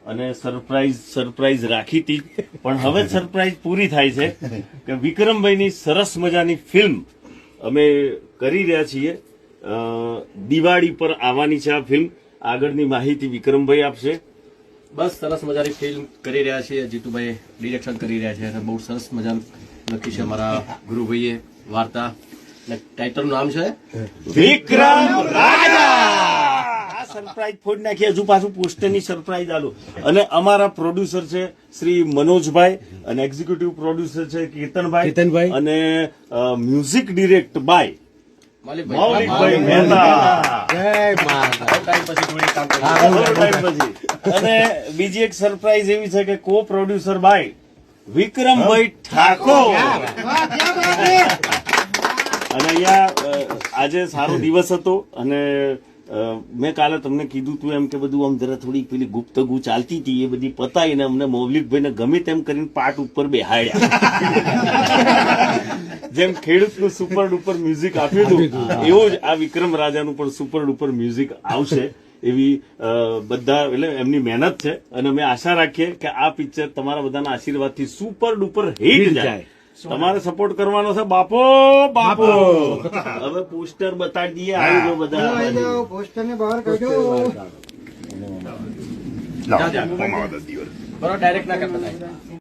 અને સરપ્રાઈઝ રાખી હતી, પણ હવે સરપ્રાઈઝ પૂરી થાય છે કે વિક્રમભાઈની સરસ મજાની ફિલ્મ અમે કરી રહ્યા છીએ. દિવાળી પર આવવાની છે આ ફિલ્મ. આગળની માહિતી વિક્રમભાઈ આપશે. બસ સરસ મજાની ફિલ્મ કરી રહ્યા છીએ. જીતુભાઈ ડિરેક્શન કરી રહ્યા છે અને બહુ સરસ મજાનું લખી છે અમારા ગુરુભાઈએ વાર્તા. ટાઇટલનું નામ છે વિક્રમ રાજા. સરપ્રાઈઝ ફોડ નાખી. હજુ પાછું પોસ્ટરની સરપ્રાઈઝ આલો. અને અમારા પ્રોડ્યુસર છે શ્રી મનોજભાઈ અને એક્ઝિક્યુટિવ પ્રોડ્યુસર છે કેતનભાઈ અને મ્યુઝિક ડિરેક્ટ બાય મૌલિકભાઈ મહેતા. અને બીજી એક સરપ્રાઈઝ એવી છે કે કો પ્રોડ્યુસર બાય વિક્રમભાઈ ઠાકોર. અને અહીંયા આજે સારો દિવસ હતો અને મેં કાલે તમને કીધું તું એમ કે બધું આમ જરા થોડી પેલી ગુપ્તગુ ચાલતી હતી, એ બધી પતાઈને અમને મૌલિકભાઈને ગમે તેમ કરીને પાટ ઉપર બેહાડ્યા. જેમ ખેડૂતનું સુપર ડુપર મ્યુઝિક આપ્યું હતું એવું જ આ વિક્રમ રાજાનું પણ સુપર ડુપર મ્યુઝિક આવશે એવી બધા એટલે એમની મહેનત છે. અને અમે આશા રાખીએ કે આ પિક્ચર તમારા બધાના આશીર્વાદથી સુપર ડુપર હિટ જાય. તમારે સપોર્ટ કરવાનો છે બાપો. હવે પોસ્ટર બતાડી દઈએ. આવી ગયો બધા પોસ્ટર ને બહાર કાઢો. બરાબર ડાયરેક્ટ ના કરતા.